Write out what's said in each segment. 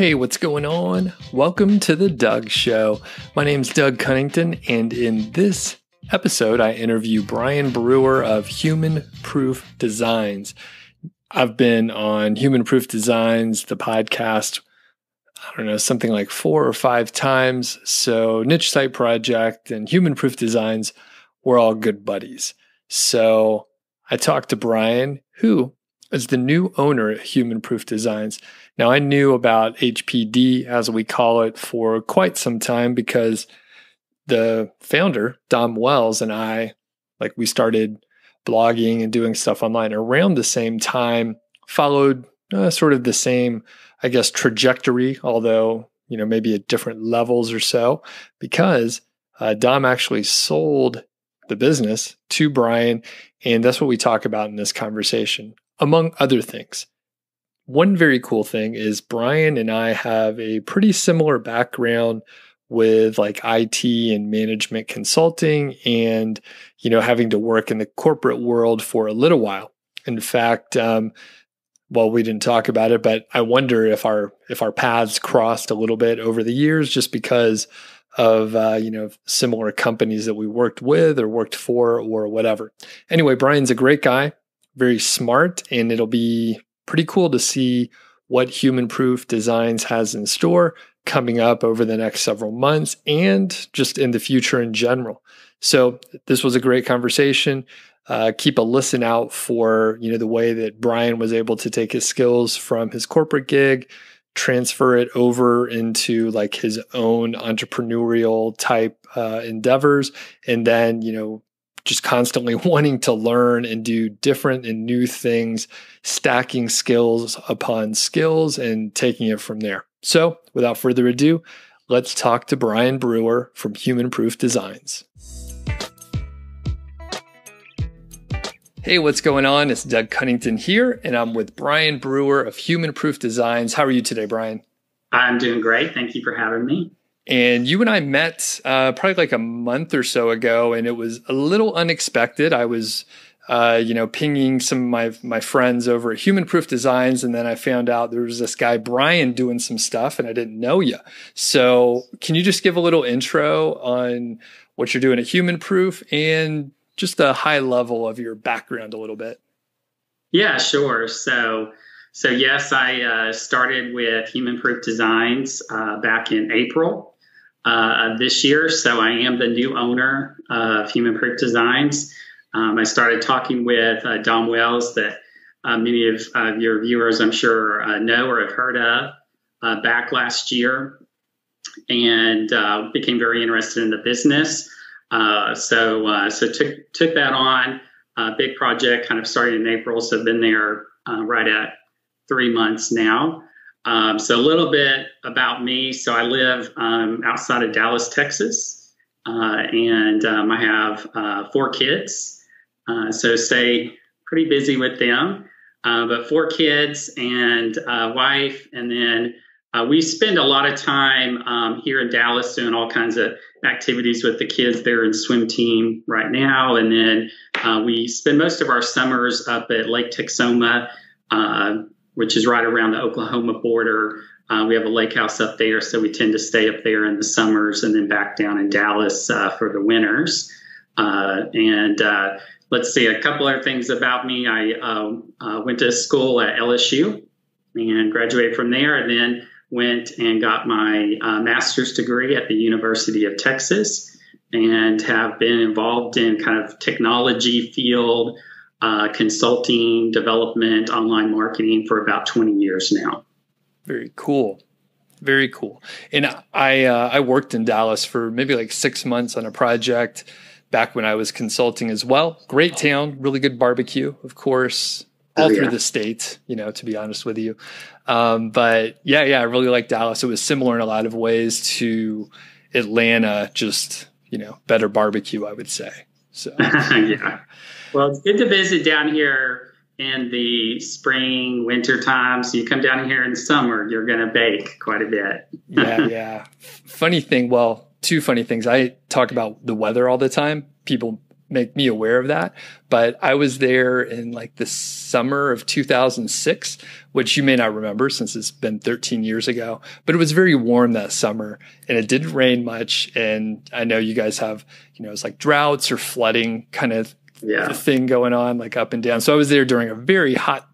Hey, what's going on? Welcome to the Doug Show. My name's Doug Cunnington, and in this episode, I interview Bryon Brewer of Human Proof Designs. I've been on Human Proof Designs, the podcast, something like 4 or 5 times. So Niche Site Project and Human Proof Designs, we're all good buddies. So I talked to Bryon, who is the new owner at Human Proof Designs. Now, I knew about HPD, as we call it, for quite some time because the founder, Dom Wells, and I, we started blogging and doing stuff online around the same time, followed sort of the same, trajectory, although, maybe at different levels or so, because Dom actually sold the business to Bryon, and that's what we talk about in this conversation, among other things. One very cool thing is Bryon and I have a pretty similar background with IT and management consulting and, having to work in the corporate world for a little while. In fact, we didn't talk about it, but I wonder if our paths crossed a little bit over the years just because of, similar companies that we worked with or worked for or whatever. Anyway, Bryon's a great guy, very smart, and it'll be pretty cool to see what Human Proof Designs has in store coming up over the next several months and just in the future in general. So this was a great conversation. Keep a listen out for, the way that Bryon was able to take his skills from his corporate gig, transfer it over into his own entrepreneurial type endeavors, and then, just constantly wanting to learn and do different and new things, stacking skills upon skills and taking it from there. So without further ado, let's talk to Bryon Brewer from Human Proof Designs. Hey, what's going on? It's Doug Cunnington here, and I'm with Bryon Brewer of Human Proof Designs. How are you today, Bryon? I'm doing great. Thank you for having me. And you and I met probably a month or so ago, and it was a little unexpected. I was, pinging some of my friends over at Human Proof Designs, and then I found out there was this guy, Bryon, doing some stuff, and I didn't know you. So can you just give a little intro on what you're doing at Human Proof and just a high level of your background a little bit? Yeah, sure. So yes, I started with Human Proof Designs back in April of this year. So I am the new owner of Human Proof Designs. I started talking with Dom Wells that many of your viewers, I'm sure, know or have heard of back last year, and became very interested in the business. So took that on, big project, kind of started in April. So I've been there right at 3 months now. So a little bit about me. So I live outside of Dallas, Texas, and I have 4 kids. So stay pretty busy with them, but 4 kids and wife. And then we spend a lot of time here in Dallas doing all kinds of activities with the kids. They're in swim team right now. And then we spend most of our summers up at Lake Texoma, which is right around the Oklahoma border. We have a lake house up there, so we tend to stay up there in the summers and then back down in Dallas for the winters. Let's see, a couple other things about me. I went to school at LSU and graduated from there, and then went and got my master's degree at the University of Texas, and have been involved in kind of technology field, consulting, development, online marketing for about 20 years now. Very cool. Very cool. And I worked in Dallas for maybe 6 months on a project back when I was consulting as well. Great town, really good barbecue, of course, all through the state, to be honest with you. But yeah, I really like Dallas. It was similar in a lot of ways to Atlanta, just, better barbecue, I would say. So yeah. Well, it's good to visit down here in the spring, winter time. So you come down here in summer, you're going to bake quite a bit. Yeah. Funny thing. Well, 2 funny things. I talk about the weather all the time. People make me aware of that. But I was there in like the summer of 2006, which you may not remember since it's been 13 years ago, but it was very warm that summer and it didn't rain much. And I know you guys have, it's like droughts or flooding kind of thing going on, like up and down. So I was there during a very hot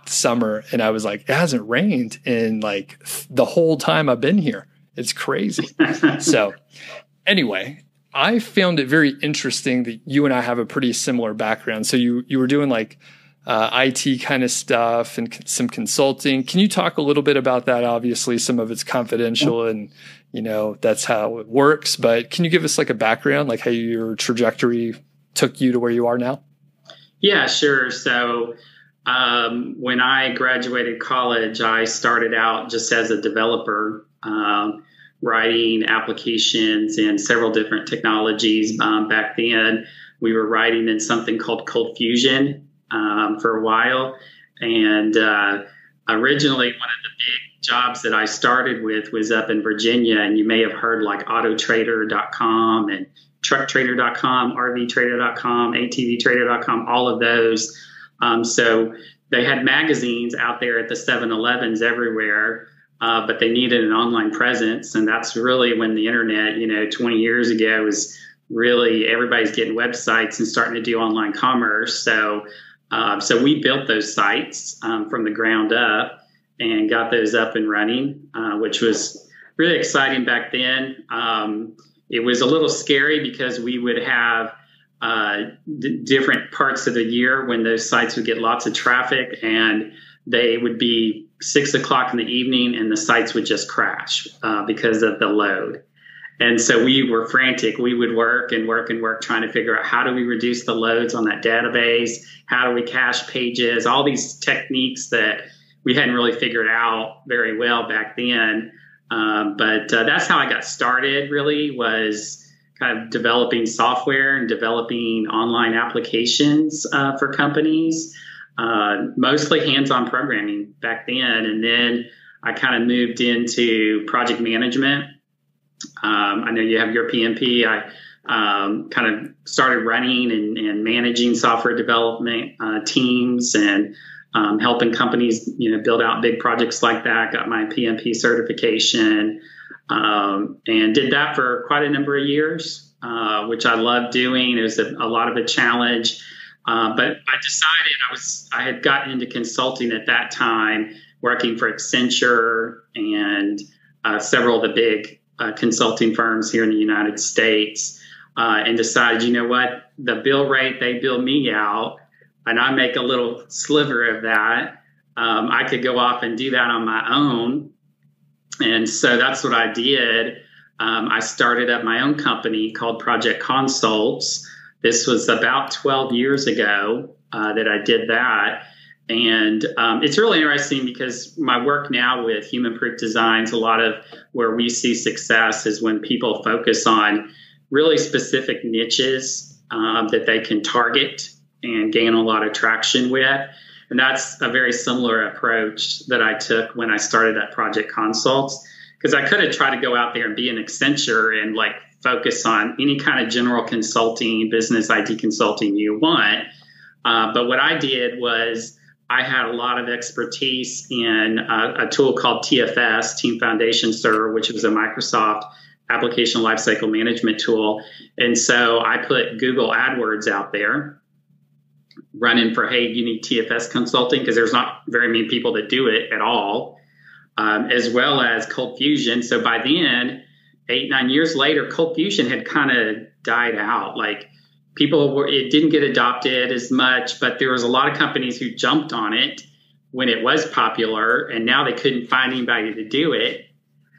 summer, and I was like, it hasn't rained in like the whole time I've been here. It's crazy. So anyway, I found it very interesting that you and I have a pretty similar background. So you were doing like IT kind of stuff and some consulting. Can you talk a little bit about that? Obviously, some of it's confidential and, that's how it works. But can you give us like a background, like how your trajectory took you to where you are now? Yeah, sure. So when I graduated college, I started out just as a developer, writing applications in several different technologies. Back then, we were writing in something called Cold Fusion for a while. And originally, one of the big jobs that I started with was up in Virginia. And you may have heard like autotrader.com and trucktrader.com, rvtrader.com, atvtrader.com, all of those. So they had magazines out there at the 7-Elevens everywhere. But they needed an online presence. And that's really when the internet, 20 years ago was really everybody's getting websites and starting to do online commerce. So we built those sites from the ground up and got those up and running, which was really exciting back then. It was a little scary because we would have different parts of the year when those sites would get lots of traffic, and they would be 6 o'clock in the evening and the sites would just crash because of the load. And so we were frantic. We would work trying to figure out how do we reduce the loads on that database? How do we cache pages? All these techniques that we hadn't really figured out very well back then. But that's how I got started, really, was kind of developing software and developing online applications for companies. Mostly hands-on programming back then. And then I kind of moved into project management. I know you have your PMP. I kind of started running and managing software development teams and helping companies, build out big projects like that. Got my PMP certification and did that for quite a number of years, which I loved doing. It was a lot of a challenge. But I decided I had gotten into consulting at that time, working for Accenture and several of the big consulting firms here in the United States, and decided, the bill rate they bill me out, and I make a little sliver of that. I could go off and do that on my own. And so that's what I did. I started up my own company called Project Consults. This was about 12 years ago that I did that. And it's really interesting because my work now with human proof designs, a lot of where we see success is when people focus on really specific niches that they can target and gain a lot of traction with. And that's a very similar approach that I took when I started at Project Consults, because I could have tried to go out there and be an Accenture and focus on any kind of general consulting, business IT consulting you want. But what I did was I had a lot of expertise in a tool called TFS, Team Foundation Server, which was a Microsoft application lifecycle management tool. And so I put Google AdWords out there running for, hey, you need TFS consulting, because there's not very many people that do it at all, as well as Cold Fusion. So by then, 8-9 years later, Cold Fusion had kind of died out. It didn't get adopted as much, but there was a lot of companies who jumped on it when it was popular, and now they couldn't find anybody to do it.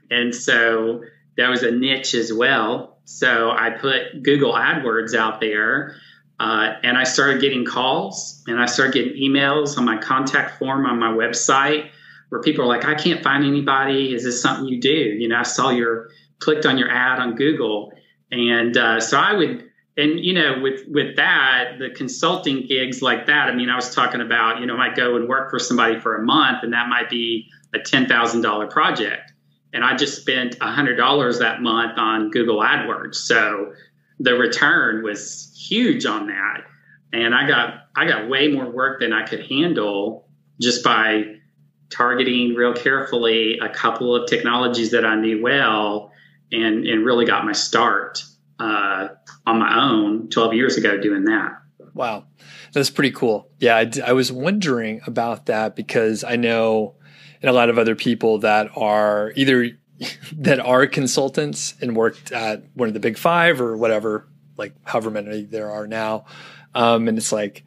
And so that was a niche as well. So I put Google AdWords out there, and I started getting calls, and I started getting emails on my contact form on my website where people are like, I can't find anybody. Is this something you do? I saw clicked on your ad on Google. And so I would, and, with that, the consulting gigs like that, I was talking about, I might go and work for somebody for a month, and that might be a $10,000 project. And I just spent $100 that month on Google AdWords. So the return was huge on that. And I got way more work than I could handle just by targeting real carefully a couple of technologies that I knew well, and really got my start on my own 12 years ago doing that. Wow. That's pretty cool. Yeah. I was wondering about that because I know and a lot of other people that are either that are consultants and worked at one of the big five or whatever, like however many there are now. And it's like,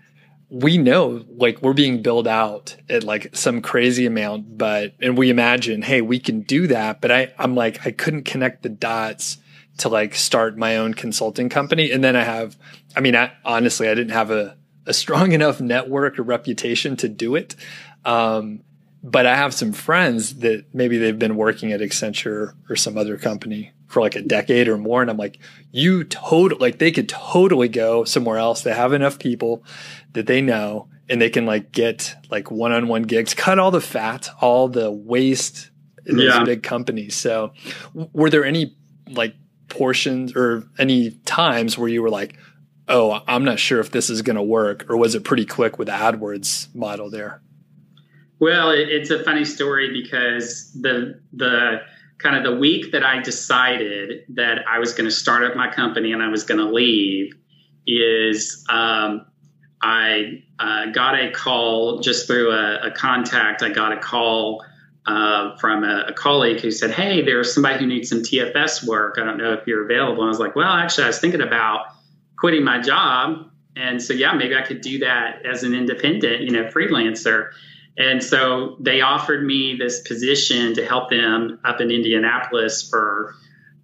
we know like we're being billed out at like some crazy amount, and we imagine, hey, we can do that. But I'm like, I couldn't connect the dots to like start my own consulting company. And then honestly, I didn't have a strong enough network or reputation to do it. But I have some friends that maybe they've been working at Accenture or some other company for like a decade or more. And I'm like, they could totally go somewhere else. They have enough people that they know, and they can like get like one-on-one gigs, cut all the fat, all the waste in these big companies. So were there any like portions or any times where you were like, oh, I'm not sure if this is going to work, or was it pretty quick with the AdWords model there? Well, it's a funny story because the kind of the week that I decided that I was going to start up my company and I was going to leave is I got a call just through a contact. I got a call from a colleague who said, hey, there's somebody who needs some TFS work. I don't know if you're available. And I was like, well, actually, I was thinking about quitting my job. And so, yeah, maybe I could do that as an independent, freelancer. And so they offered me this position to help them up in Indianapolis for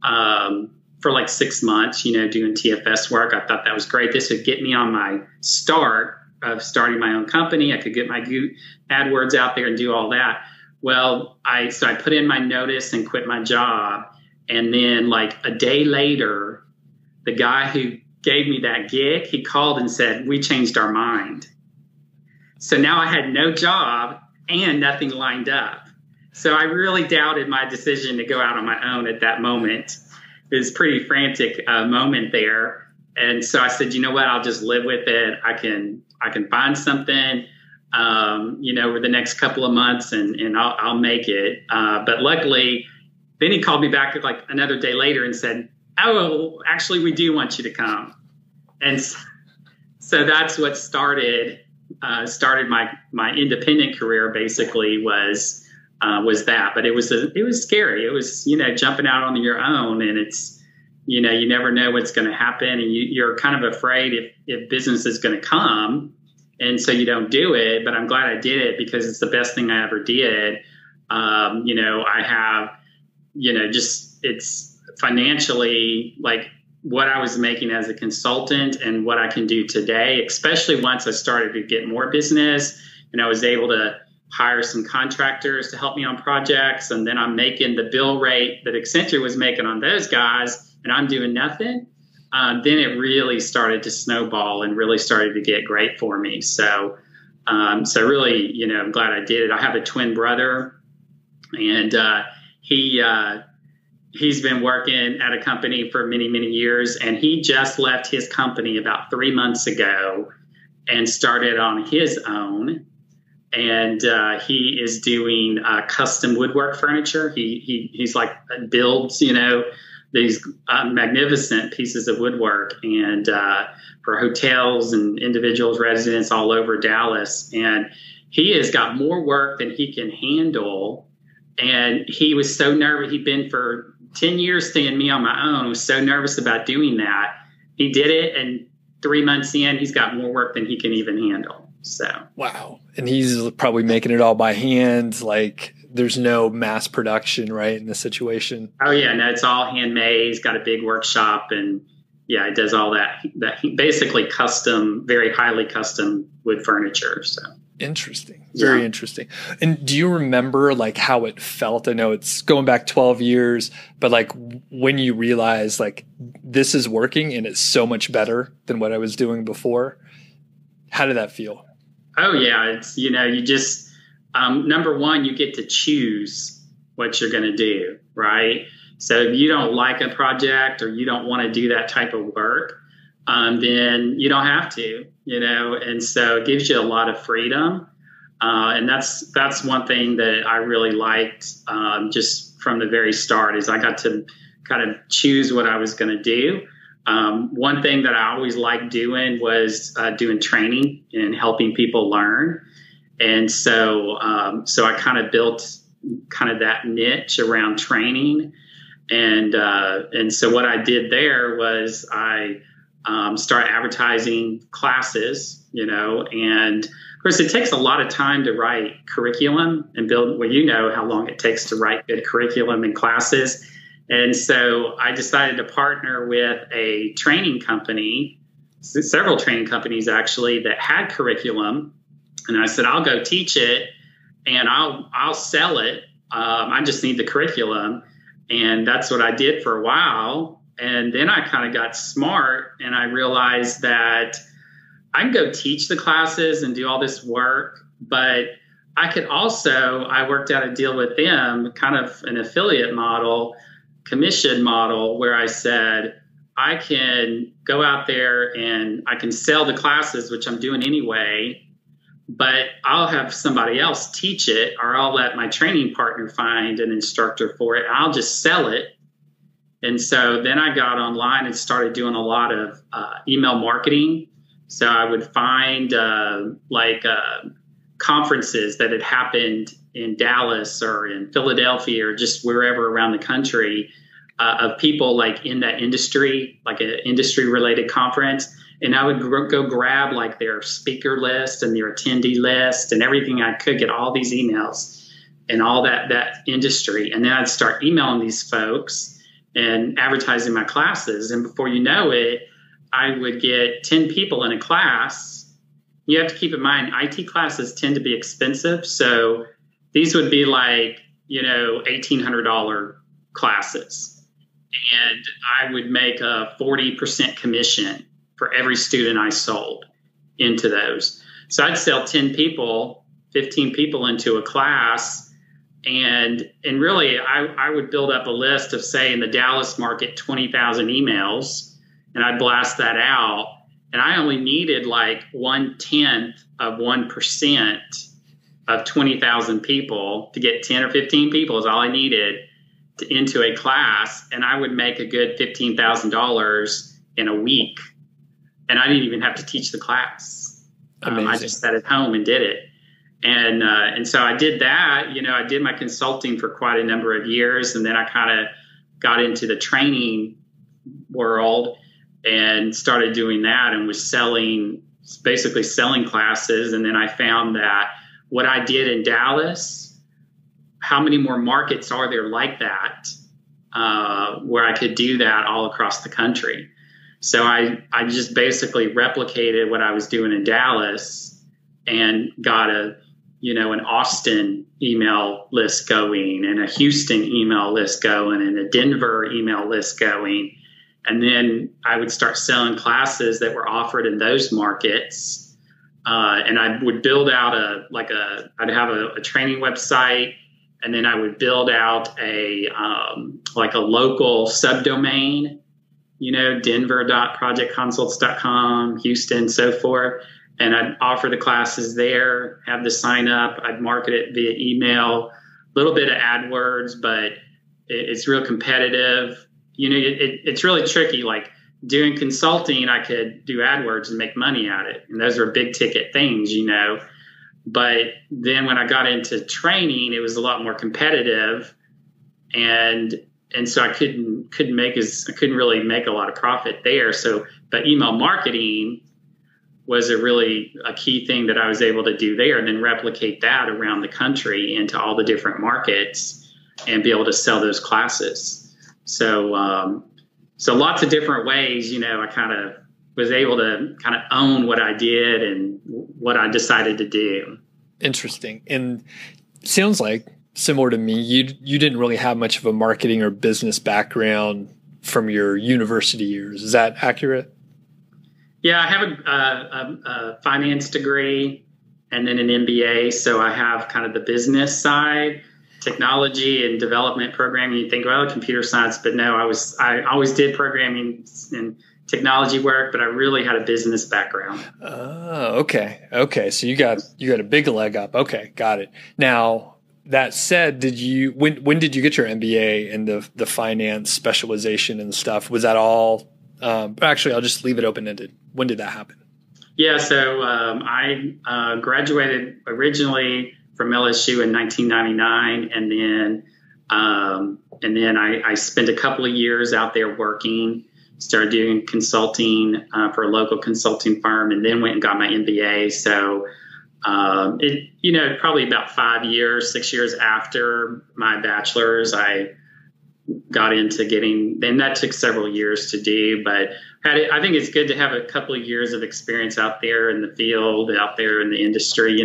like 6 months, doing TFS work. I thought that was great. This would get me on my start of starting my own company. I could get my AdWords out there and do all that. Well, I put in my notice and quit my job. And then like a day later, the guy who gave me that gig, he called and said, we changed our mind. So now I had no job and nothing lined up. So I really doubted my decision to go out on my own at that moment. It was a pretty frantic moment there. And so I said, you know what, I'll just live with it. I can find something, over the next couple of months and I'll make it. But luckily, then he called me back like another day later and said, oh, actually, we do want you to come. And so that's what started my independent career. Basically was that, but it was scary. It was jumping out on your own, and it's you never know what's going to happen, and you're kind of afraid if business is going to come, and so you don't do it. But I'm glad I did it because it's the best thing I ever did. I have it's financially like what I was making as a consultant and what I can do today, especially once I started to get more business and I was able to hire some contractors to help me on projects. And then I'm making the bill rate that Accenture was making on those guys and I'm doing nothing. Then it really started to snowball and really started to get great for me. So really, I'm glad I did it. I have a twin brother, and he's been working at a company for many, many years, and he just left his company about 3 months ago and started on his own. And he is doing custom woodwork furniture. He's like builds, these magnificent pieces of woodwork and for hotels and individuals, residents all over Dallas. And he has got more work than he can handle. And he was so nervous. He'd been for 10 years staying me on my own. I was so nervous about doing that. He did it, and 3 months in, he's got more work than he can even handle. So wow. And he's probably making it all by hand. Like there's no mass production, right, in this situation. Oh yeah, no, it's all handmade. He's got a big workshop, and yeah, it does all that basically custom, very highly custom wood furniture. So interesting. Very interesting. And do you remember like how it felt? I know it's going back 12 years, but like when you realize like this is working and it's so much better than what I was doing before, how did that feel? Oh yeah. It's, you just, number one, you get to choose what you're going to do, right? So if you don't like a project or you don't want to do that type of work, then you don't have to, and so it gives you a lot of freedom. And that's one thing that I really liked just from the very start is I got to kind of choose what I was going to do. One thing that I always liked doing was doing training and helping people learn. And so I kind of built kind of that niche around training. And so what I did there was I started advertising classes, and of course it takes a lot of time to write curriculum and build, well, how long it takes to write good curriculum and classes. And so I decided to partner with a training company, several training companies actually, that had curriculum. And I said, I'll go teach it and I'll sell it. I just need the curriculum. And that's what I did for a while. And then I kind of got smart and I realized that I can go teach the classes and do all this work, but I could also, I worked out a deal with them, kind of an affiliate model, commission model, where I said, I can go out there and I can sell the classes, which I'm doing anyway, but I'll have somebody else teach it, or I'll let my training partner find an instructor for it. I'll just sell it. And so then I got online and started doing a lot of email marketing. So I would find conferences that had happened in Dallas or in Philadelphia or just wherever around the country of people like in that industry, like an industry related conference. And I would go grab like their speaker list and their attendee list and everything I could, get all these emails and all that industry. And then I'd start emailing these folks and advertising my classes. And before you know it, I would get 10 people in a class. You have to keep in mind, IT classes tend to be expensive. So these would be like, $1,800 classes. And I would make a 40% commission for every student I sold into those. So I'd sell 10 people, 15 people into a class. And really, I would build up a list of, say, in the Dallas market, 20,000 emails. And I'd blast that out. And I only needed like 1/10 of 1% of 20,000 people to get 10 or 15 people is all I needed into a class. And I would make a good $15,000 in a week. And I didn't even have to teach the class. I just sat at home and did it. And so I did that. I did my consulting for quite a number of years. And then I kind of got into the training world and started doing that and was basically selling classes. And then I found that what I did in Dallas, how many more markets are there like that, where I could do that all across the country? So I just basically replicated what I was doing in Dallas and got an Austin email list going and a Houston email list going and a Denver email list going. And then I would start selling classes that were offered in those markets. And I would build out I'd have a training website, and then I would build out a local subdomain, denver.projectconsults.com, Houston, so forth. And I'd offer the classes there, have the sign up. I'd market it via email, a little bit of AdWords, but it's real competitive. It's really tricky. Like doing consulting, I could do AdWords and make money at it. And those are big ticket things, But then when I got into training, it was a lot more competitive. And so I couldn't really make a lot of profit there. But email marketing was a key thing that I was able to do there, and then replicate that around the country into all the different markets and be able to sell those classes. So lots of different ways, I kind of was able to kind of own what I did and what I decided to do. Interesting. And sounds like, similar to me, you didn't really have much of a marketing or business background from your university years. Is that accurate? Yeah, I have a finance degree and then an MBA. So I have kind of the business side. technology and development programming, you think, well, computer science, but no, I always did programming and technology work, but I really had a business background. Oh, okay. Okay. So you got a big leg up. Okay. Got it. Now, that said, when did you get your MBA and the finance specialization and stuff? Was that all, actually, I'll just leave it open-ended. When did that happen? Yeah. So, I, graduated originally from LSU in 1999. And then I spent a couple of years out there working, started doing consulting for a local consulting firm, and then went and got my MBA. So probably about 6 years after my bachelor's, I got into and that took several years to do, but I think it's good to have a couple of years of experience out there in the field, out there in the industry,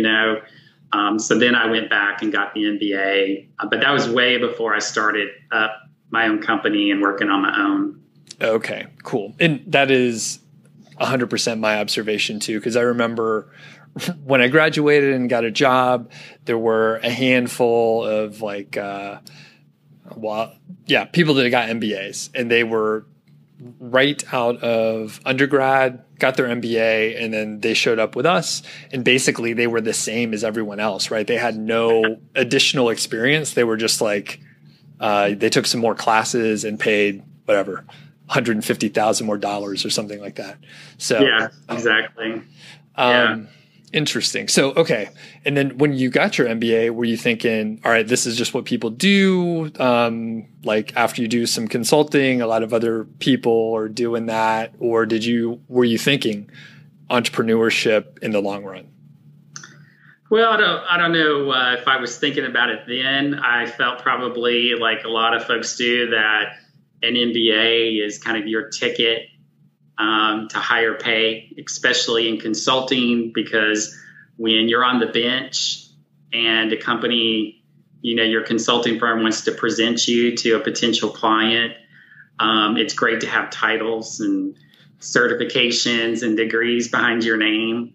So then I went back and got the MBA, but that was way before I started up my own company and working on my own. Okay, cool. And that is 100% my observation too, because I remember when I graduated and got a job, there were a handful of people that got MBAs, and they were right out of undergrad, got their MBA, and then they showed up with us, and basically they were the same as everyone else, right? They had no additional experience. They were just they took some more classes and paid whatever, $150,000 more or something like that. So yeah, exactly. Interesting. So, okay. And then when you got your MBA, were you thinking, all right, this is just what people do? After you do some consulting, a lot of other people are doing that, or were you thinking entrepreneurship in the long run? Well, I don't know if I was thinking about it then. I felt probably like a lot of folks do, that an MBA is kind of your ticket to higher pay, especially in consulting, because when you're on the bench and a company, your consulting firm wants to present you to a potential client, it's great to have titles and certifications and degrees behind your name.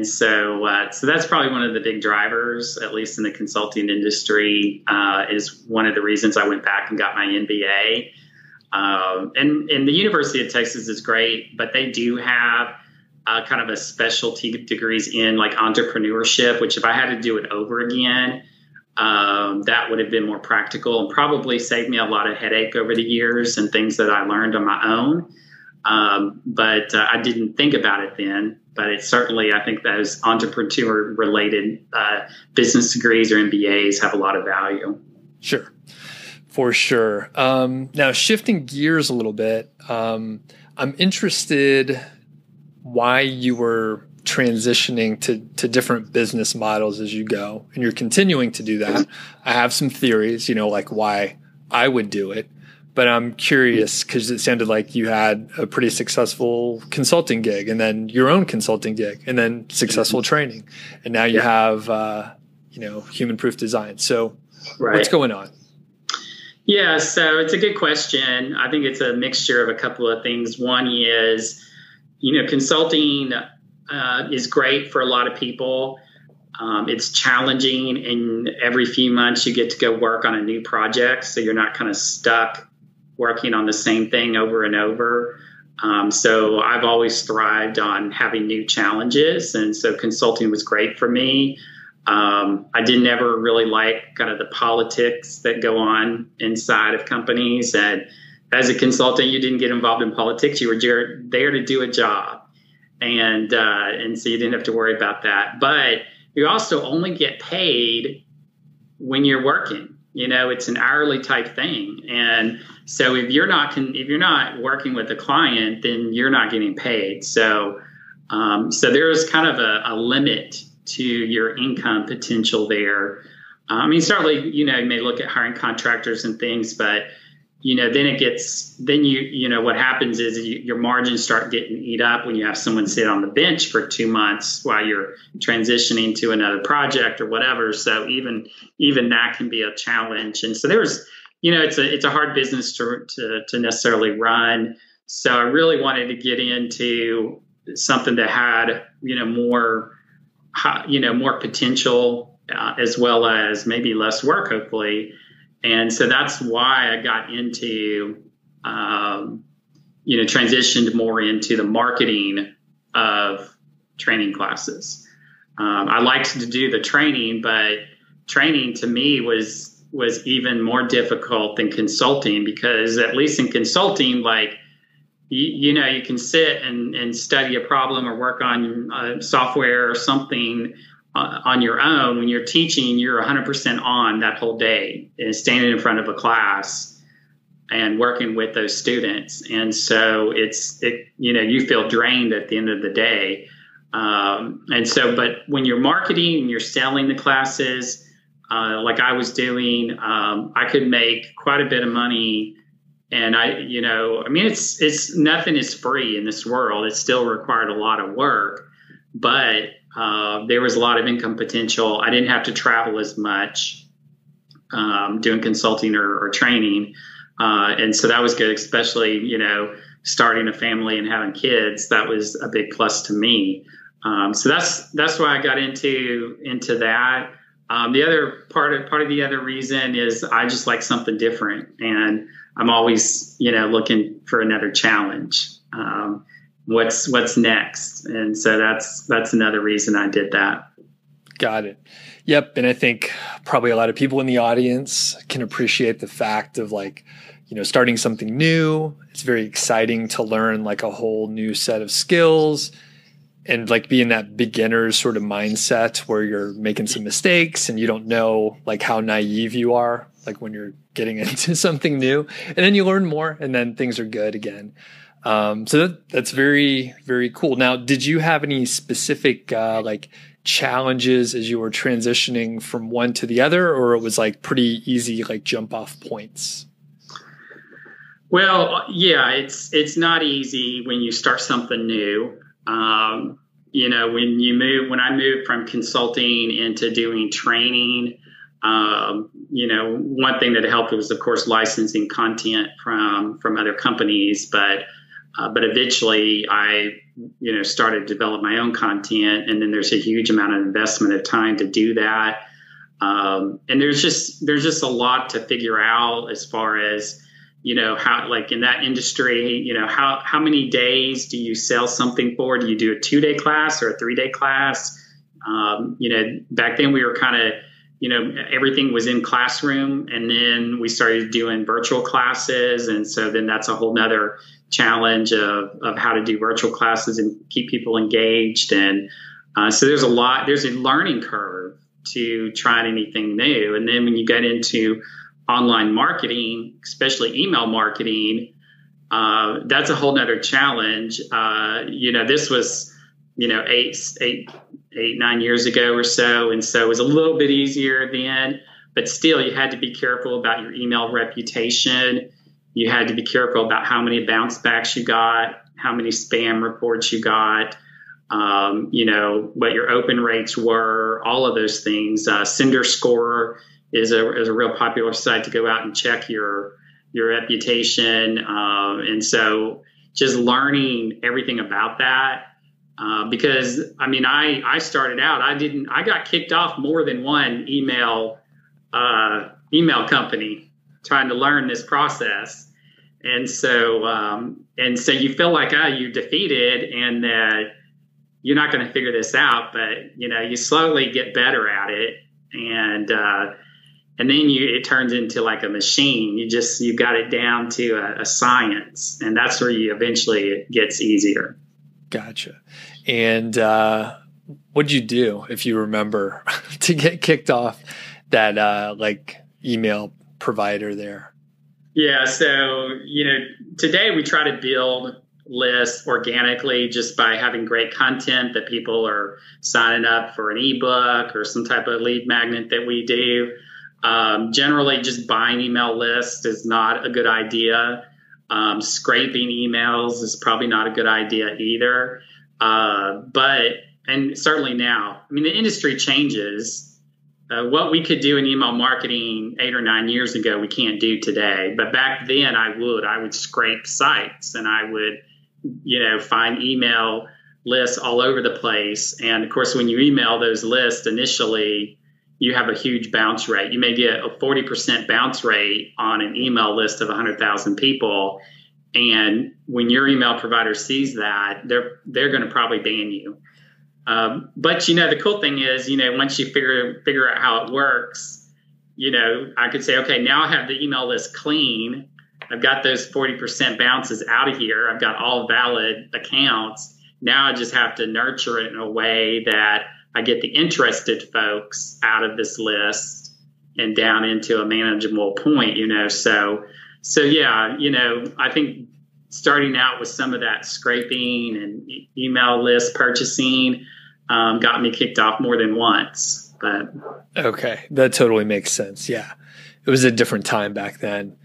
So that's probably one of the big drivers, at least in the consulting industry, is one of the reasons I went back and got my MBA. And the University of Texas is great, but they do have kind of a specialty degrees in entrepreneurship, which if I had to do it over again, that would have been more practical and probably saved me a lot of headache over the years and things that I learned on my own. But I didn't think about it then. But it's certainly, I think those entrepreneur related business degrees or MBAs have a lot of value. Sure. For sure. Now, shifting gears a little bit, I'm interested why you were transitioning to different business models as you go, and you're continuing to do that. I have some theories, why I would do it, but I'm curious because it sounded like you had a pretty successful consulting gig, and then your own consulting gig, and then successful training, and now you have, human proof design. So what's going on? Yeah, so it's a good question. I think it's a mixture of a couple of things. One is, consulting is great for a lot of people. It's challenging, and every few months you get to go work on a new project, so you're not kind of stuck working on the same thing over and over. So I've always thrived on having new challenges, and so consulting was great for me. I didn't ever really like kind of the politics that go on inside of companies. And as a consultant, you didn't get involved in politics. You were there to do a job. And so you didn't have to worry about that. But you also only get paid when you're working. It's an hourly type thing. And so if you're not working with a client, then you're not getting paid. So there's kind of a limit to your income potential there. Certainly, you may look at hiring contractors and things, but, what happens is your margins start getting eat up when you have someone sit on the bench for 2 months while you're transitioning to another project or whatever. So even that can be a challenge. And so it's a hard business to necessarily run. So I really wanted to get into something that had, more potential as well as maybe less work, hopefully. And so that's why I got into, transitioned more into the marketing of training classes. I liked to do the training, but training to me was even more difficult than consulting, because at least in consulting, like, you can sit and study a problem or work on software or something on your own. When you're teaching, you're 100% on that whole day and standing in front of a class and working with those students. And so you feel drained at the end of the day. But when you're marketing and you're selling the classes, like I was doing, I could make quite a bit of money. And it's nothing is free in this world. It still required a lot of work, but there was a lot of income potential. I didn't have to travel as much doing consulting or training. And so that was good, especially, starting a family and having kids. That was a big plus to me. So that's why I got into that. The other part of the other reason is I just like something different, and I'm always, looking for another challenge. What's next? And so that's another reason I did that. Got it. Yep. And I think probably a lot of people in the audience can appreciate the fact of, like, starting something new. It's very exciting to learn like a whole new set of skills, and like be in that beginner's sort of mindset where you're making some mistakes and you don't know like how naive you are, like when you're getting into something new, and then you learn more and then things are good again. So that's very, very cool. Now, did you have any specific like challenges as you were transitioning from one to the other, or it was like pretty easy, like jump off points? Well, yeah, it's not easy when you start something new. When I moved from consulting into doing training, one thing that helped was, of course, licensing content from other companies, but eventually I, started to develop my own content, and then there's a huge amount of investment of time to do that. And there's just a lot to figure out as far as, how, like in that industry, how many days do you sell something for? Do you do a 2-day class or a 3-day class? Back then we were kind of, everything was in classroom, and then we started doing virtual classes. And so then that's a whole nother challenge of how to do virtual classes and keep people engaged. And so there's a learning curve to trying anything new. And then when you get into online marketing, especially email marketing, that's a whole nother challenge. This was, 9 years ago or so. And so it was a little bit easier then, but still you had to be careful about your email reputation. You had to be careful about how many bounce backs you got, how many spam reports you got, what your open rates were, all of those things. Sender Score is a real popular site to go out and check your reputation. And so just learning everything about that, because I started out, I got kicked off more than one email company trying to learn this process. And so you feel like, you're defeated and that you're not going to figure this out, but you slowly get better at it. And then it turns into like a machine. You got it down to a science, and that's where it gets easier. Gotcha. And what'd you do, if you remember, to get kicked off that email provider there? Yeah. So, today we try to build lists organically just by having great content that people are signing up for an ebook or some type of lead magnet that we do. Generally, just buying email lists is not a good idea. Scraping emails is probably not a good idea either. And certainly now, the industry changes. What we could do in email marketing 8 or 9 years ago, we can't do today. But back then I would scrape sites, and I would, find email lists all over the place. And of course, when you email those lists initially, you have a huge bounce rate. You may get a 40% bounce rate on an email list of 100,000 people. And when your email provider sees that, they're going to probably ban you. But the cool thing is, once you figure out how it works, I could say, okay, now I have the email list clean. I've got those 40% bounces out of here. I've got all valid accounts. Now I just have to nurture it in a way that I get the interested folks out of this list and down into a manageable point, So yeah, I think starting out with some of that scraping and email list purchasing got me kicked off more than once. But okay, that totally makes sense. Yeah, it was a different time back then,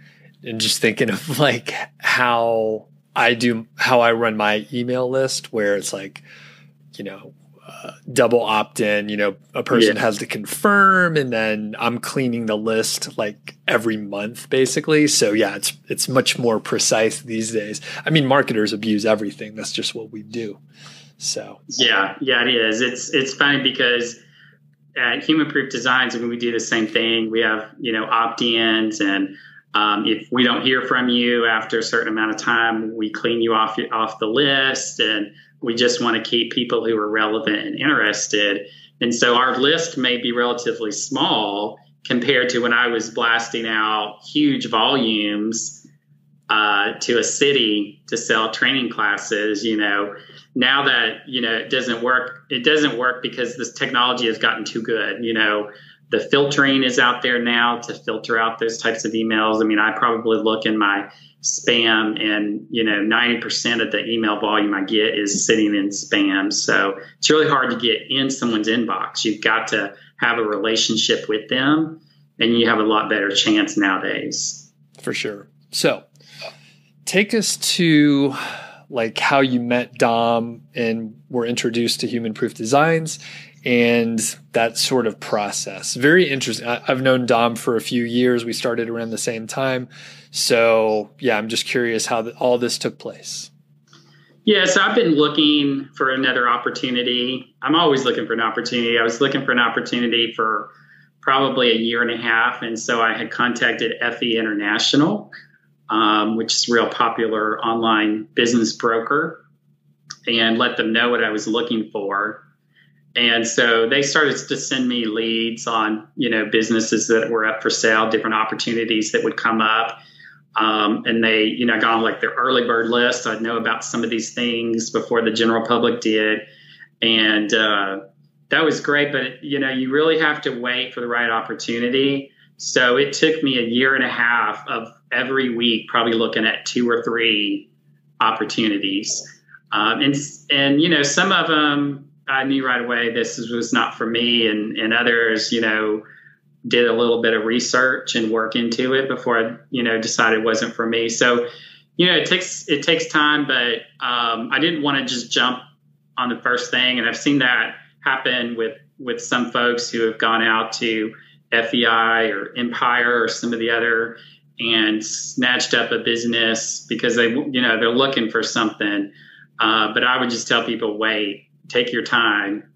and just thinking of like how I run my email list, where it's like, double opt-in, a person has to confirm, and then I'm cleaning the list like every month basically. So yeah, it's much more precise these days. I mean, marketers abuse everything. That's just what we do. So yeah, it is. It's funny because at Human Proof Designs, when we do the same thing, we have, opt-ins, and if we don't hear from you after a certain amount of time, we clean you off the list, and we just want to keep people who are relevant and interested. And so our list may be relatively small compared to when I was blasting out huge volumes to a city to sell training classes. Now that, it doesn't work because this technology has gotten too good. The filtering is out there now to filter out those types of emails. I mean, I probably look in my spam, and 90% of the email volume I get is sitting in spam. So it's really hard to get in someone's inbox. You've got to have a relationship with them, and you have a lot better chance nowadays. For sure. So take us to like how you met Dom and were introduced to Human Proof Designs and that sort of process. Very interesting. I've known Dom for a few years. We started around the same time. So yeah, I'm just curious how all this took place. Yeah, so I've been looking for another opportunity. I'm always looking for an opportunity. I was looking for an opportunity for probably a year and a half. And so I had contacted FE International, which is a real popular online business broker, and let them know what I was looking for. And so they started to send me leads on, businesses that were up for sale, different opportunities that would come up. And they, got on like their early bird list. I'd know about some of these things before the general public did. And that was great. But, you really have to wait for the right opportunity. So it took me a year and a half of every week, probably looking at 2 or 3 opportunities. And some of them I knew right away this was not for me, and others, did a little bit of research and work into it before I, decided it wasn't for me. So, it takes time, but I didn't want to just jump on the first thing. And I've seen that happen with some folks who have gone out to FEI or Empire or some of the other and snatched up a business because they're looking for something. But I would just tell people, wait, take your time.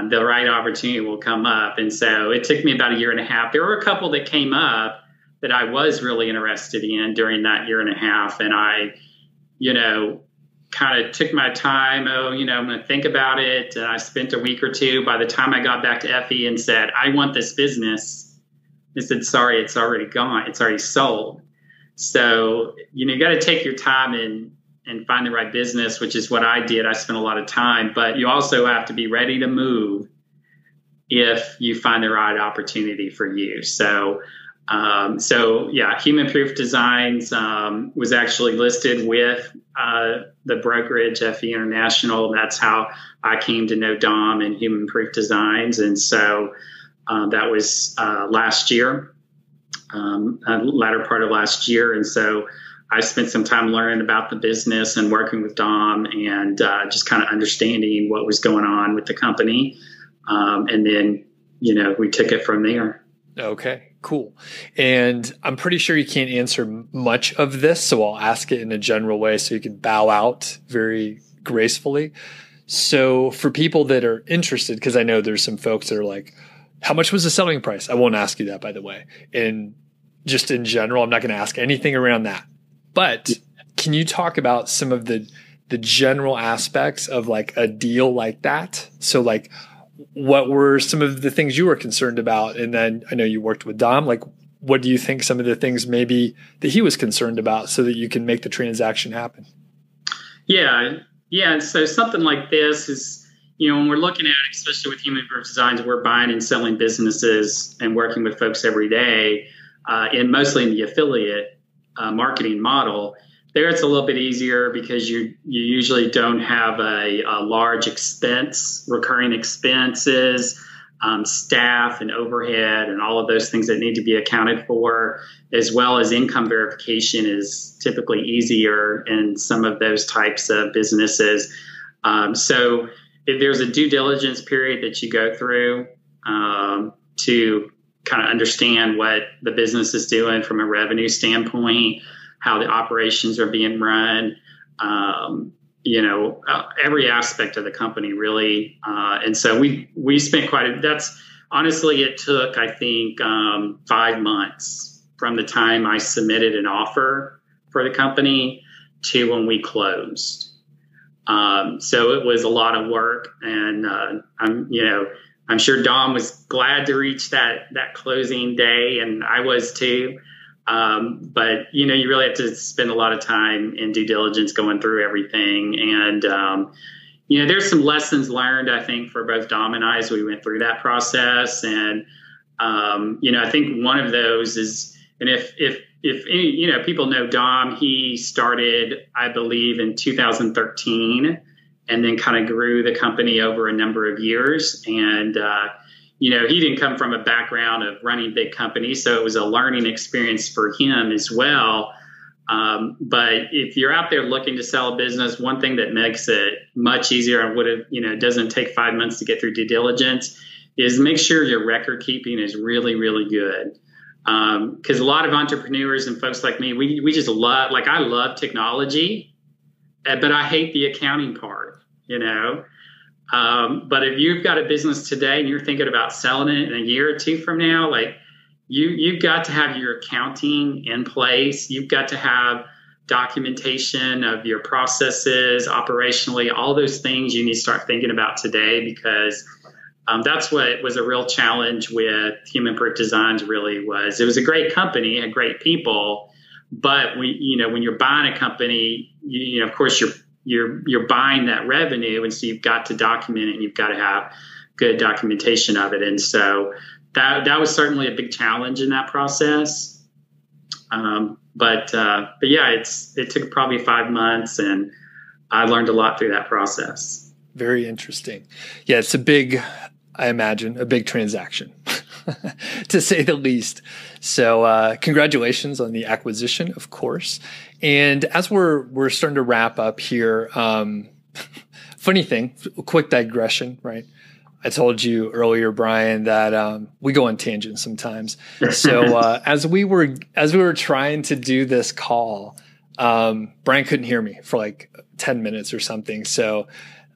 The right opportunity will come up. And so it took me about a year and a half. There were a couple that came up that I was really interested in during that year and a half. And I, kind of took my time. I'm going to think about it. I spent a week or two. By the time I got back to FE and said, I want this business, they said, sorry, it's already gone. It's already sold. So, you got to take your time and find the right business, which is what I did. I spent a lot of time, but you also have to be ready to move if you find the right opportunity for you. So yeah, Human Proof Designs was actually listed with the brokerage FE International. That's how I came to know Dom and Human Proof Designs. And so that was last year, latter part of last year. And so I spent some time learning about the business and working with Dom and just kind of understanding what was going on with the company. And then, we took it from there. Okay, cool. And I'm pretty sure you can't answer much of this, so I'll ask it in a general way so you can bow out very gracefully. So for people that are interested, because I know there's some folks that are like, How much was the selling price? I won't ask you that, by the way. And just in general, I'm not going to ask anything around that. But can you talk about some of the general aspects of like a deal like that? So like, what were some of the things you were concerned about? And then I know you worked with Dom. Like, what do you think some of the things maybe that he was concerned about so that you can make the transaction happen? Yeah. Yeah. So something like this is, when we're looking at it, especially with human proof designs, we're buying and selling businesses and working with folks every day, and mostly in the affiliate marketing model. There it's a little bit easier because you usually don't have a large expense, recurring expenses, staff and overhead and all of those things that need to be accounted for, as well as income verification is typically easier in some of those types of businesses. So if there's a due diligence period that you go through to kind of understand what the business is doing from a revenue standpoint, how the operations are being run, every aspect of the company really. And so we spent it took, I think, 5 months from the time I submitted an offer for the company to when we closed. So it was a lot of work, and I'm sure Dom was glad to reach that closing day, and I was too. But you really have to spend a lot of time in due diligence going through everything. And, there's some lessons learned, I think, for both Dom and I as we went through that process. And, I think one of those is, and if any, people know Dom, he started, I believe, in 2013 and then kind of grew the company over a number of years. And, he didn't come from a background of running big companies, so it was a learning experience for him as well. But if you're out there looking to sell a business, one thing that makes it much easier and would have, doesn't take 5 months to get through due diligence is make sure your record keeping is really, really good. Because a lot of entrepreneurs and folks like me, we just love, like I love technology, but I hate the accounting part, But if you've got a business today and you're thinking about selling it in a year or two from now, like you've got to have your accounting in place. You've got to have documentation of your processes operationally, all those things you need to start thinking about today, because that's what was a real challenge with Human Proof Designs really was. It was a great company, had great people, but when you're buying a company, of course you're buying that revenue, and so you've got to document it and you've got to have good documentation of it. And so that was certainly a big challenge in that process. But yeah, it took probably 5 months, and I learned a lot through that process. Very interesting. Yeah, it's I imagine a big transaction to say the least. So congratulations on the acquisition, of course. And as we're starting to wrap up here, funny thing, quick digression, right? I told you earlier, Bryon, that we go on tangents sometimes. So as we were trying to do this call, Bryon couldn't hear me for like 10 minutes or something. So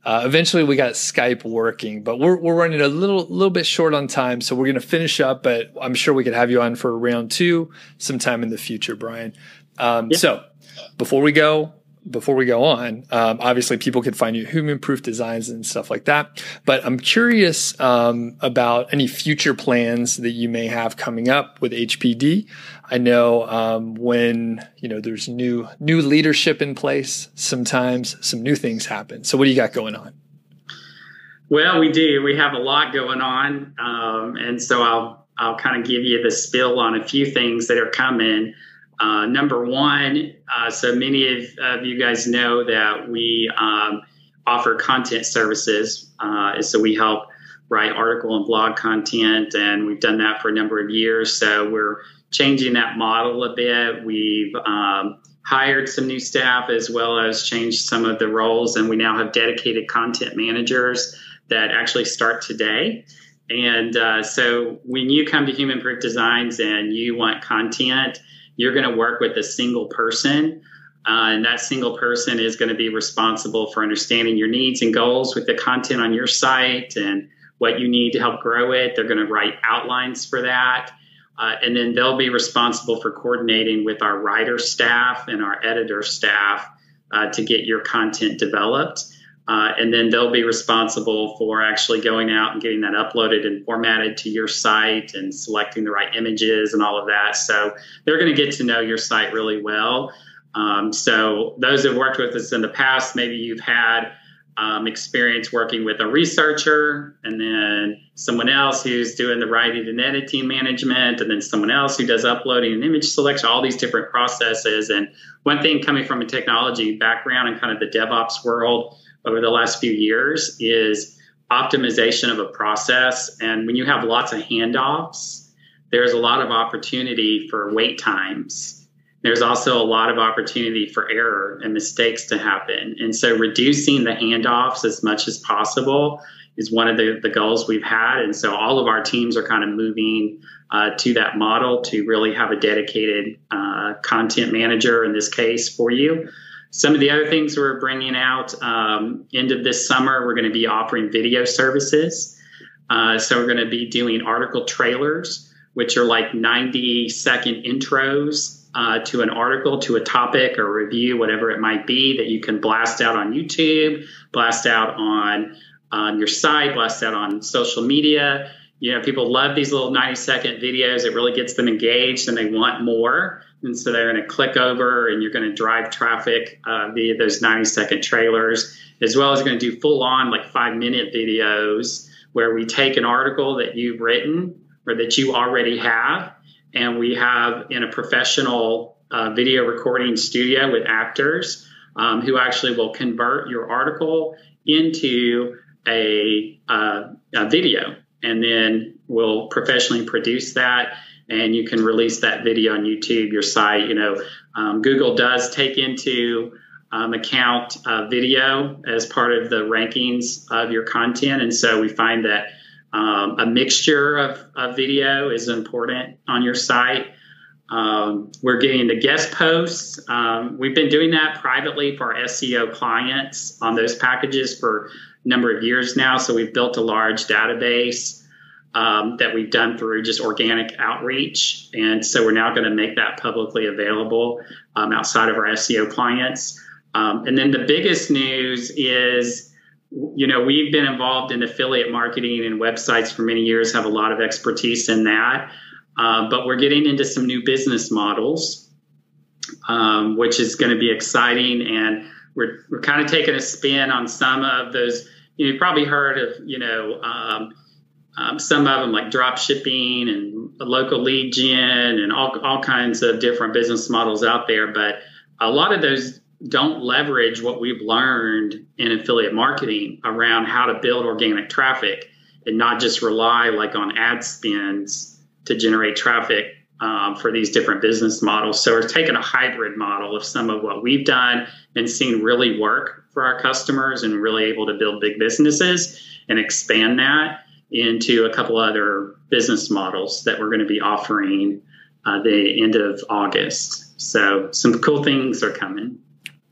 eventually we got Skype working, but we're running a little bit short on time. So we're going to finish up, but I'm sure we could have you on for round 2 sometime in the future, Bryon. So before we go on, obviously people can find you at Human Proof Designs and stuff like that. But I'm curious about any future plans that you may have coming up with HPD. I know when there's new leadership in place, sometimes some new things happen. So what do you got going on? Well, we do. We have a lot going on, and so I'll kind of give you the spill on a few things that are coming. Number one, so many of you guys know that we offer content services. So we help write article and blog content, and we've done that for a number of years. So we're changing that model a bit. We've hired some new staff as well as changed some of the roles, and we now have dedicated content managers that actually start today. And so when you come to Human Proof Designs and you want content, you're going to work with a single person, and that single person is going to be responsible for understanding your needs and goals with the content on your site and what you need to help grow it. They're going to write outlines for that. And then they'll be responsible for coordinating with our writer staff and our editor staff to get your content developed. And then they'll be responsible for actually going out and getting that uploaded and formatted to your site and selecting the right images and all of that. So they're going to get to know your site really well. So those who have worked with us in the past, maybe you've had experience working with a researcher, and then someone else who's doing the writing and editing management, and then someone else who does uploading and image selection, all these different processes. And one thing coming from a technology background and kind of the DevOps world over the last few years is optimization of a process. And when you have lots of handoffs, there's a lot of opportunity for wait times. There's also a lot of opportunity for error and mistakes to happen. And so reducing the handoffs as much as possible is one of the goals we've had. And so all of our teams are kind of moving to that model to really have a dedicated content manager in this case for you. Some of the other things we're bringing out end of this summer, we're going to be offering video services. So we're going to be doing article trailers, which are like 90-second intros to an article, to a topic or review, whatever it might be, that you can blast out on YouTube, blast out on your site, blast out on social media. You know, people love these little 90-second videos. It really gets them engaged and they want more. And so they're going to click over and you're going to drive traffic via those 90-second trailers, as well as going to do full-on like 5-minute videos where we take an article that you've written or that you already have, and we have in a professional video recording studio with actors who actually will convert your article into a video, and then we'll professionally produce that, and you can release that video on YouTube, your site. You know, Google does take into account video as part of the rankings of your content, and so we find that a mixture of video is important on your site. We're getting the guest posts. We've been doing that privately for our SEO clients on those packages for a number of years now. So we've built a large database that we've done through just organic outreach. And so we're now going to make that publicly available outside of our SEO clients. And then the biggest news is, you know, we've been involved in affiliate marketing and websites for many years, have a lot of expertise in that. But we're getting into some new business models, which is going to be exciting. And we're kind of taking a spin on some of those. You've probably heard of, you know, some of them like drop shipping and local lead gen and all kinds of different business models out there. But a lot of those don't leverage what we've learned in affiliate marketing around how to build organic traffic and not just rely like on ad spends to generate traffic for these different business models. So we're taking a hybrid model of some of what we've done and seen really work for our customers and really able to build big businesses and expand that into a couple other business models that we're going to be offering the end of August. So some cool things are coming.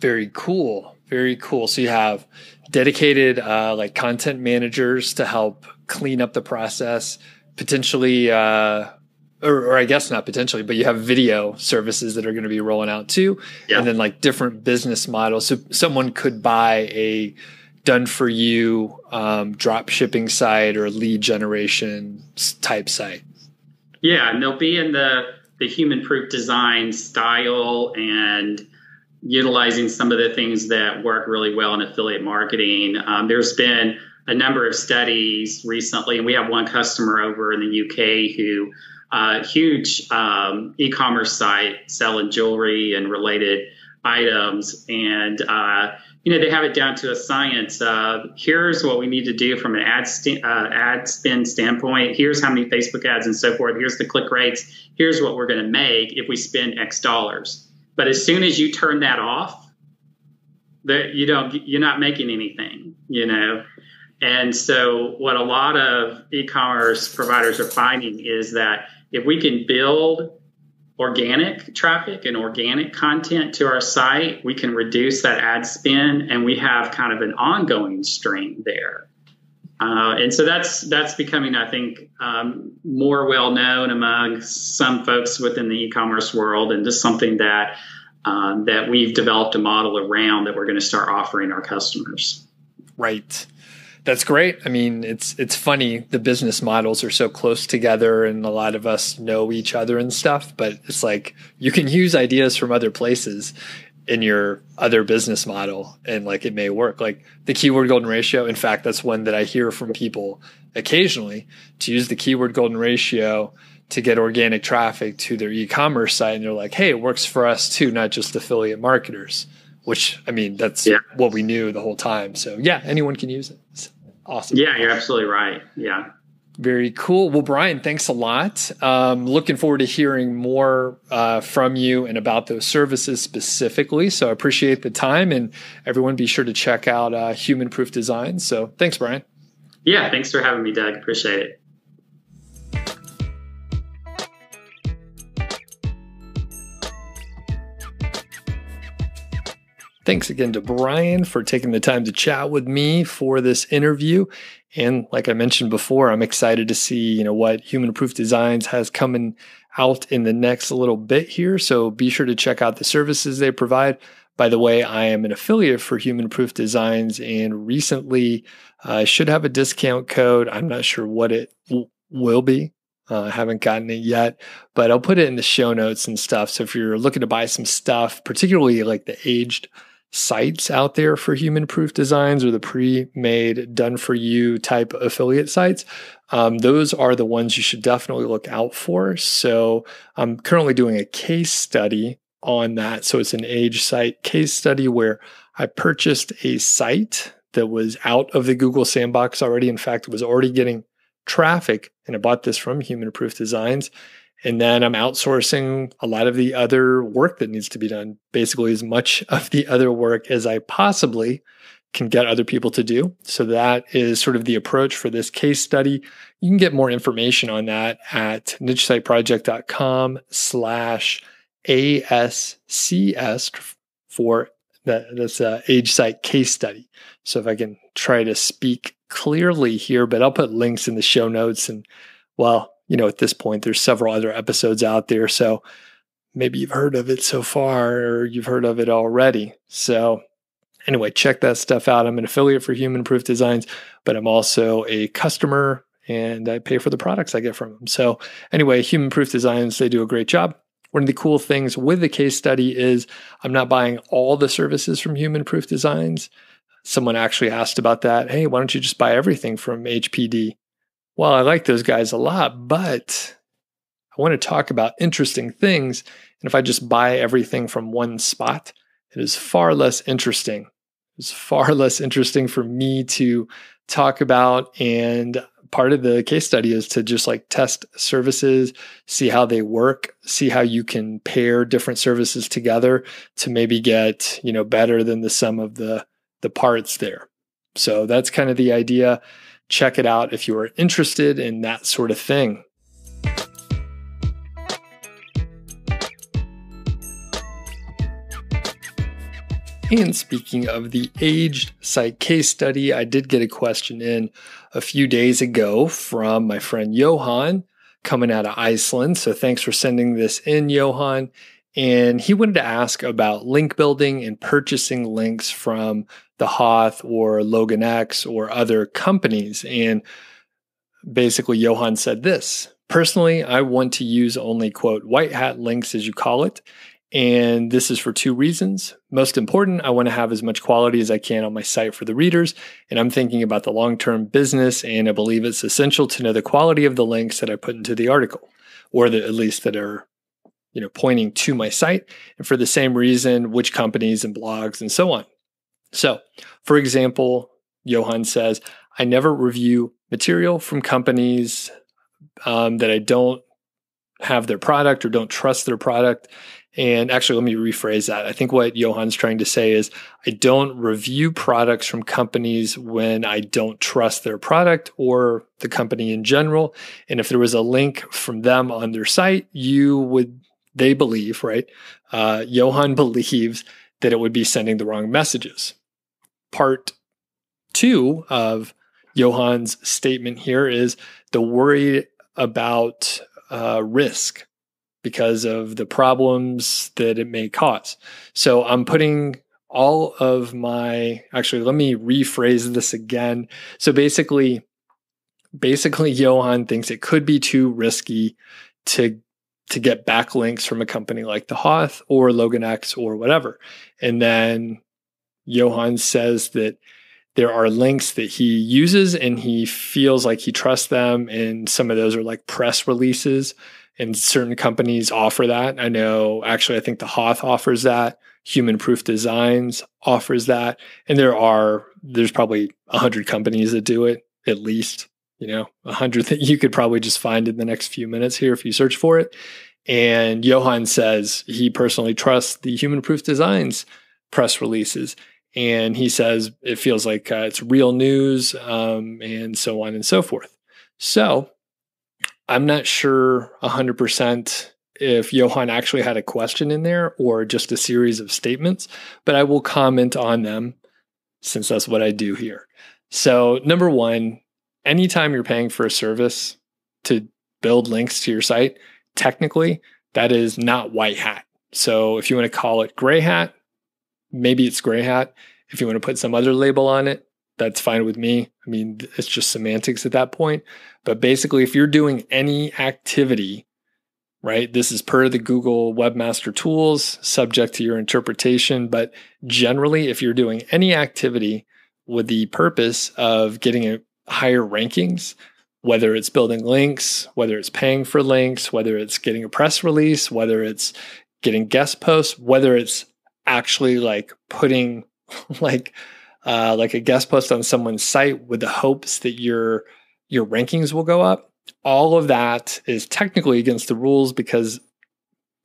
Very cool. Very cool. So you have dedicated like content managers to help clean up the process, potentially, or I guess not potentially, but you have video services that are going to be rolling out too. Yeah. And then like different business models. So someone could buy a done for you drop shipping site or lead generation type site. Yeah. And they'll be in the human proof design style and utilizing some of the things that work really well in affiliate marketing. There's been a number of studies recently, and we have one customer over in the UK who huge e-commerce site selling jewelry and related items. And, you know, they have it down to a science. Here's what we need to do from an ad spend standpoint. Here's how many Facebook ads and so forth. Here's the click rates. Here's what we're going to make if we spend X dollars. But as soon as you turn that off, you're not making anything, you know. And so what a lot of e-commerce providers are finding is that if we can build organic traffic and organic content to our site, we can reduce that ad spend, and we have kind of an ongoing stream there. And so that's becoming, I think, more well known among some folks within the e-commerce world, and just something that that we've developed a model around that we're going to start offering our customers. Right. That's great. I mean, it's funny. The business models are so close together, and a lot of us know each other and stuff. But it's like you can use ideas from other places in your other business model, and like it may work. Like the keyword golden ratio. In fact, that's one that I hear from people occasionally, to use the keyword golden ratio to get organic traffic to their e-commerce site. And they're like, hey, it works for us too, not just affiliate marketers, which, I mean, that's what we knew the whole time. So yeah, anyone can use it. It's awesome. Yeah, you're absolutely right. Yeah. Very cool. Well, Bryon, thanks a lot. Looking forward to hearing more from you and about those services specifically. So I appreciate the time, and everyone be sure to check out Human Proof Designs. So thanks, Bryon. Yeah, thanks for having me, Doug. Appreciate it. Thanks again to Bryon for taking the time to chat with me for this interview. And like I mentioned before, I'm excited to see, what Human Proof Designs has coming out in the next little bit here. So be sure to check out the services they provide. By the way, I am an affiliate for Human Proof Designs, and recently I should have a discount code. I'm not sure what it will be. I haven't gotten it yet, but I'll put it in the show notes and stuff. So if you're looking to buy some stuff, particularly like the aged sites out there for Human Proof Designs, or the pre-made, done-for-you type affiliate sites, those are the ones you should definitely look out for. So I'm currently doing a case study on that. So it's an age site case study where I purchased a site that was out of the Google sandbox already. In fact, it was already getting traffic, and I bought this from Human Proof Designs. And then I'm outsourcing a lot of the other work that needs to be done, basically as much of the other work as I possibly can get other people to do. So that is sort of the approach for this case study. You can get more information on that at nichesiteproject.com/ASCS for that's age site case study. So if I can try to speak clearly here, but I'll put links in the show notes. And at this point, there's several other episodes out there. So maybe you've heard of it so far, or you've heard of it already. So anyway, check that stuff out. I'm an affiliate for Human Proof Designs, but I'm also a customer, and I pay for the products I get from them. So anyway, Human Proof Designs, they do a great job. One of the cool things with the case study is I'm not buying all the services from Human Proof Designs. Someone actually asked about that. Hey, why don't you just buy everything from HPD? Well, I like those guys a lot, but I want to talk about interesting things. And if I just buy everything from one spot, it is far less interesting. It's far less interesting for me to talk about. And part of the case study is to just like test services, see how they work, see how you can pair different services together to maybe get, better than the sum of the parts there. So that's kind of the idea. Check it out if you are interested in that sort of thing. And speaking of the aged site case study, I did get a question in a few days ago from my friend Johan coming out of Iceland. So thanks for sending this in, Johan. And he wanted to ask about link building and purchasing links from the Hoth or Logan X or other companies. And basically, Johan said this: personally, I want to use only, quote, white hat links, as you call it. And this is for two reasons. Most important, I want to have as much quality as I can on my site for the readers. And I'm thinking about the long-term business, and I believe it's essential to know the quality of the links that I put into the article, or at least that are pointing to my site. And for the same reason, which companies and blogs and so on. So, for example, Johan says, I never review material from companies that I don't have their product or don't trust their product. And actually, let me rephrase that. I think what Johan's trying to say is I don't review products from companies when I don't trust their product or the company in general. And if there was a link from them on their site, they believe, right? Johan believes that it would be sending the wrong messages. Part two of Johan's statement here is the worry about risk because of the problems that it may cause. So I'm putting all of actually, let me rephrase this again. So basically Johan thinks it could be too risky to get backlinks from a company like the Hoth or LoganX or whatever. And then Johan says that there are links that he uses and he feels like he trusts them. And some of those are like press releases, and certain companies offer that. I think the Hoth offers that. Human Proof Designs offers that. And there's probably 100 companies that do it, at least, 100 that you could probably just find in the next few minutes here if you search for it. And Johan says he personally trusts the Human Proof Designs press releases. And he says it feels like it's real news, and so on and so forth. So I'm not sure 100% if Johan actually had a question in there or just a series of statements, but I will comment on them since that's what I do here. So number one, anytime you're paying for a service to build links to your site, technically that is not white hat. So if you want to call it gray hat, maybe it's gray hat. If you want to put some other label on it, that's fine with me. I mean, it's just semantics at that point. But basically, if you're doing any activity, right, this is per the Google Webmaster Tools, subject to your interpretation. But generally, if you're doing any activity with the purpose of getting higher rankings, whether it's building links, whether it's paying for links, whether it's getting a press release, whether it's getting guest posts, whether it's actually like putting like a guest post on someone's site with the hopes that your rankings will go up, all of that is technically against the rules because,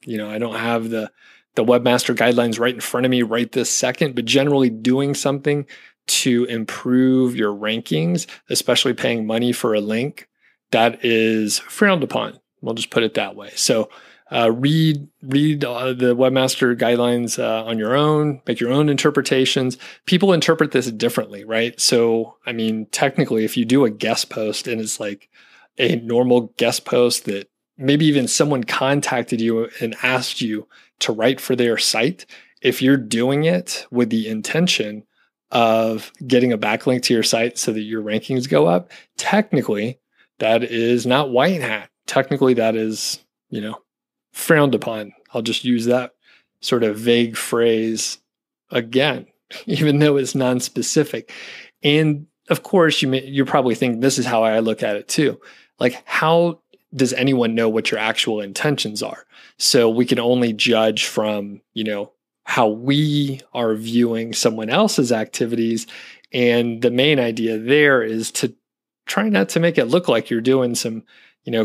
I don't have the webmaster guidelines right in front of me right this second, but generally doing something to improve your rankings, especially paying money for a link, that is frowned upon. We'll just put it that way. So read the webmaster guidelines on your own, make your own interpretations. People interpret this differently, right? So, I mean, technically, if you do a guest post and it's like a normal guest post that maybe even someone contacted you and asked you to write for their site, if you're doing it with the intention of getting a backlink to your site so that your rankings go up, technically, that is not white hat. Technically, that is, frowned upon. I'll just use that sort of vague phrase again, even though it's non-specific. And of course, you're probably thinking, this is how I look at it too. Like, how does anyone know what your actual intentions are? So we can only judge from, how we are viewing someone else's activities. And the main idea there is to try not to make it look like you're doing some,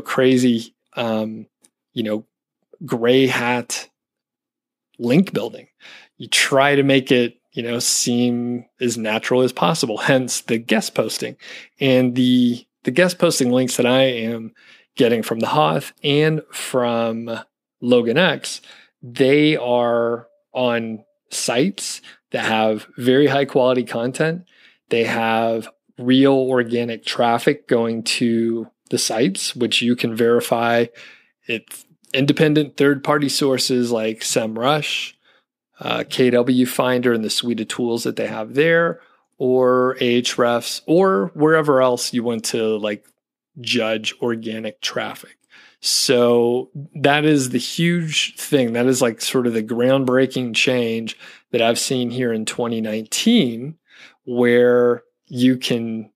crazy, gray hat link building. You try to make it, seem as natural as possible, hence the guest posting. And the guest posting links that I am getting from the Hoth and from LoganX, they are on sites that have very high quality content. They have real organic traffic going to the sites, which you can verify. It's independent third-party sources like SEMrush, KW Finder, and the suite of tools that they have there, or Ahrefs, or wherever else you want to like judge organic traffic. So that is the huge thing. That is like sort of the groundbreaking change that I've seen here in 2019, where you can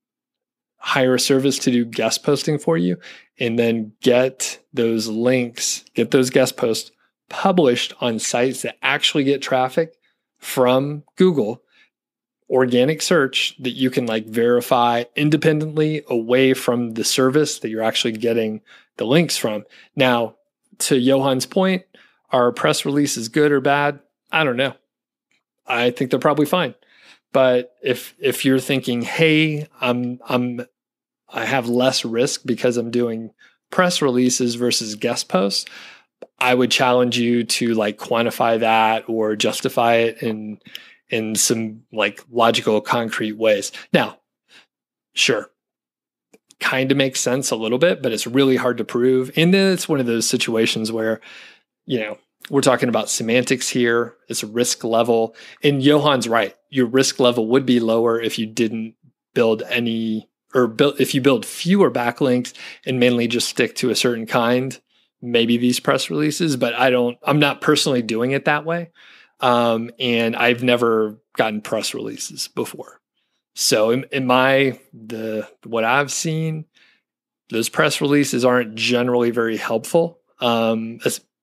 hire a service to do guest posting for you and then get those links, get those guest posts published on sites that actually get traffic from Google, organic search that you can like verify independently away from the service that you're actually getting the links from. Now, to Johan's point, are press releases good or bad? I don't know. I think they're probably fine. But if you're thinking, hey, I have less risk because I'm doing press releases versus guest posts, I would challenge you to like quantify that or justify it in some like logical, concrete ways. Now, sure, kind of makes sense a little bit, but it's really hard to prove. And then it's one of those situations where, we're talking about semantics here. It's a risk level. And Johan's right. Your risk level would be lower if you didn't build any, if you build fewer backlinks and mainly just stick to a certain kind, maybe these press releases, but I'm not personally doing it that way. And I've never gotten press releases before. So what I've seen, those press releases aren't generally very helpful,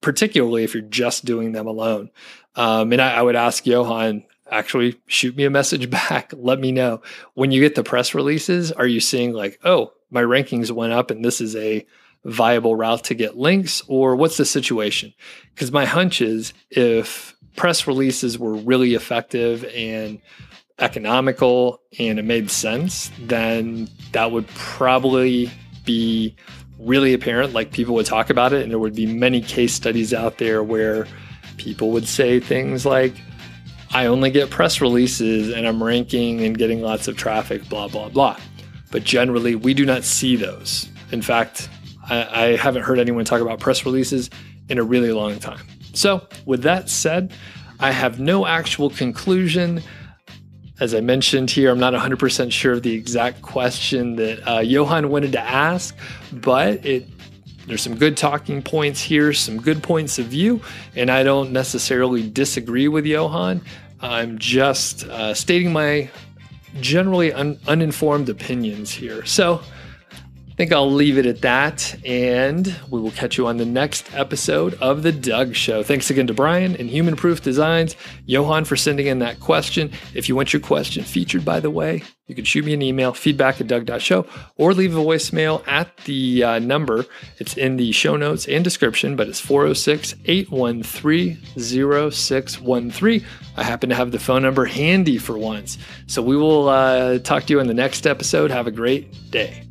particularly if you're just doing them alone. And I would ask Johan, actually shoot me a message back. Let me know when you get the press releases, are you seeing like, oh, my rankings went up and this is a viable route to get links, or what's the situation? Because my hunch is if press releases were really effective and economical and it made sense, then that would probably be really apparent. Like people would talk about it, and there would be many case studies out there where people would say things like, I only get press releases and I'm ranking and getting lots of traffic, blah, blah, blah. But generally, we do not see those. In fact, I haven't heard anyone talk about press releases in a really long time. So with that said, I have no actual conclusion. As I mentioned here, I'm not 100% sure of the exact question that Johan wanted to ask, but there's some good talking points here, some good points of view, and I don't necessarily disagree with Johan. I'm just stating my generally uninformed opinions here. So I think I'll leave it at that, and we will catch you on the next episode of The Doug Show. Thanks again to Bryon and Human Proof Designs, Johan for sending in that question. If you want your question featured, by the way, you can shoot me an email, feedback@doug.show, or leave a voicemail at the number. It's in the show notes and description, but it's 406-813-0613. I happen to have the phone number handy for once. So we will talk to you in the next episode. Have a great day.